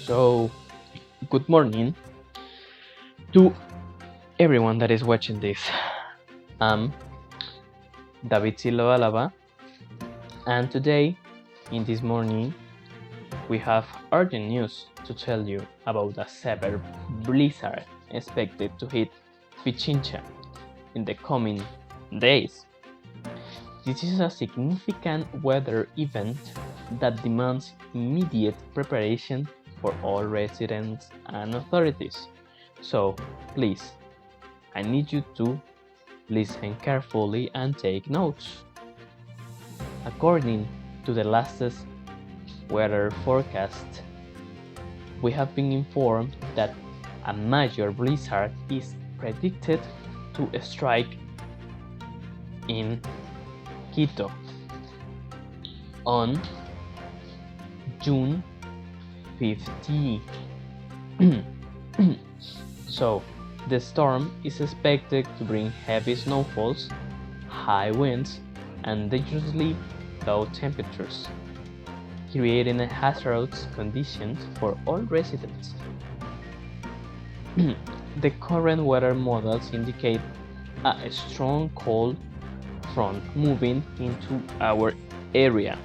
So, good morning to everyone that is watching this. I'm David Silva Alaba, and today, in this morning, we have urgent news to tell you about a severe blizzard expected to hit Pichincha in the coming days. This is a significant weather event that demands immediate preparation for all residents and authorities. So, please, I need you to listen carefully and take notes. According to the latest weather forecast, we have been informed that a major blizzard is predicted to strike in Quito on June 15. So, the storm is expected to bring heavy snowfalls, high winds, and dangerously low temperatures, creating a hazardous conditions for all residents. The current weather models indicate a strong cold front moving into our area,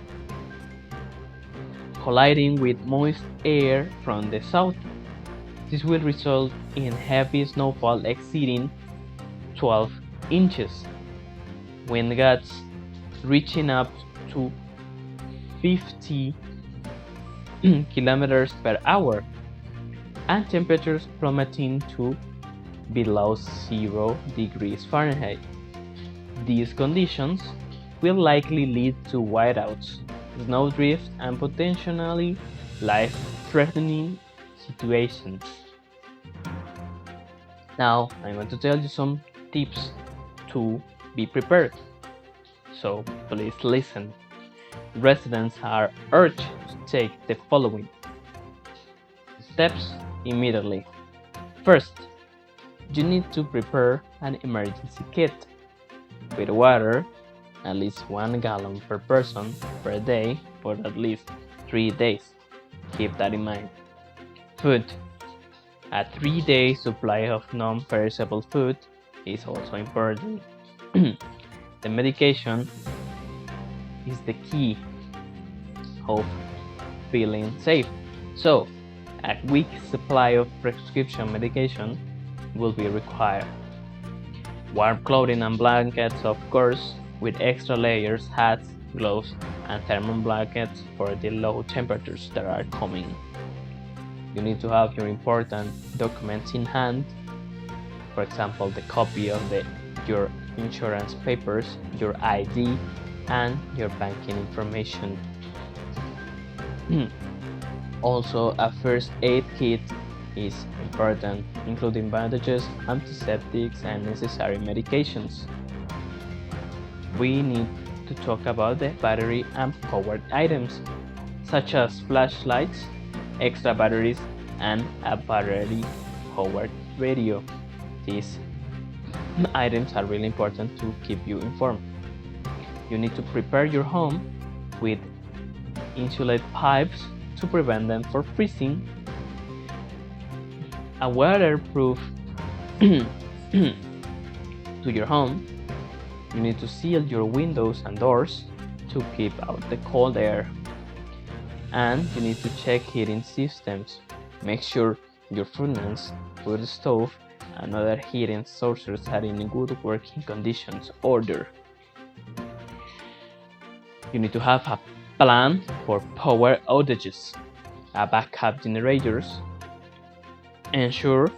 colliding with moist air from the south. This will result in heavy snowfall exceeding 12 inches, wind gusts reaching up to 50 kilometers per hour, and temperatures plummeting to below 0 degrees Fahrenheit. These conditions will likely lead to whiteouts, snowdrift, and potentially life-threatening situations. Now, I'm going to tell you some tips to be prepared. So, please listen. Residents are urged to take the following steps immediately. First, you need to prepare an emergency kit with water, at least 1 gallon per person per day for at least 3 days. Keep that in mind. Food. A 3-day supply of non-perishable food is also important. The medication is the key of feeling safe. So, a week supply of prescription medication will be required. Warm clothing and blankets, of course, with extra layers, hats, gloves, and thermal blankets for the low temperatures that are coming. You need to have your important documents in hand, for example, the copy of your insurance papers, your ID, and your banking information. Also, a first aid kit is important, including bandages, antiseptics, and necessary medications. We need to talk about the battery and powered items, such as flashlights, extra batteries, and a battery-powered radio. These items are really important to keep you informed. You need to prepare your home with insulated pipes to prevent them from freezing. A waterproof to your home. You need to seal your windows and doors to keep out the cold air. And you need to check heating systems. Make sure your furnace, food stove, and other heating sources are in good working conditions order. You need to have a plan for power outages, a backup generators. Ensure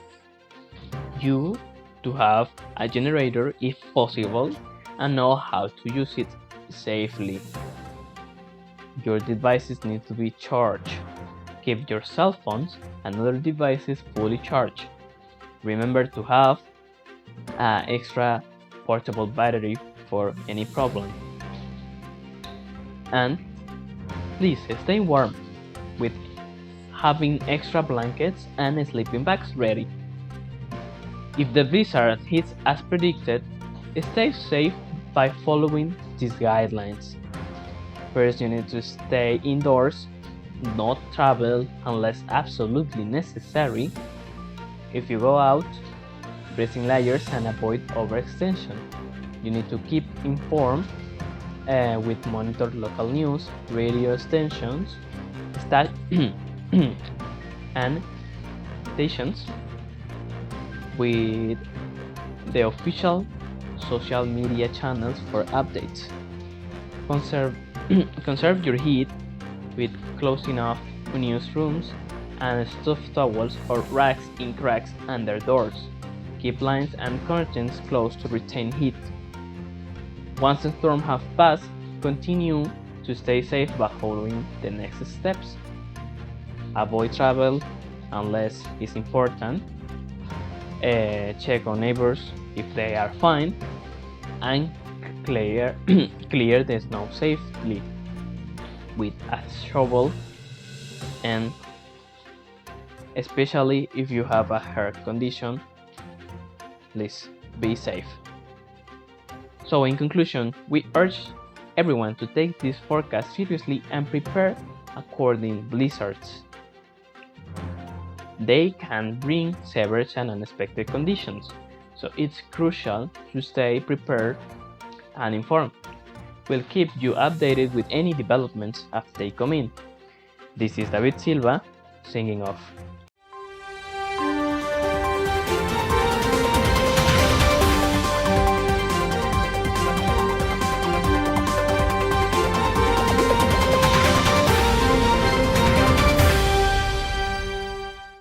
you to have a generator if possible and know how to use it safely. Your devices need to be charged. Keep your cell phones and other devices fully charged. Remember to have an extra portable battery for any problem. And please stay warm with having extra blankets and sleeping bags ready. If the blizzard hits as predicted, stay safe by following these guidelines. First, you need to stay indoors not travel unless absolutely necessary. If you go out, dressing layers and avoid overextension. You need to keep informed with monitor local news, radio stations, and stations with the official social media channels for updates. Conserve, conserve your heat with close enough newsrooms and stuffed towels or racks in cracks under doors. Keep blinds and curtains closed to retain heat. Once the storm has passed, continue to stay safe by following the next steps. Avoid travel unless it's important. Check on neighbors if they are fine, and clear the snow safely with a shovel, and especially if you have a heart condition, please be safe. So in conclusion, we urge everyone to take this forecast seriously and prepare according blizzards. They can bring severe and unexpected conditions, so it's crucial to stay prepared and informed. We'll keep you updated with any developments as they come in. This is David Silva, signing off.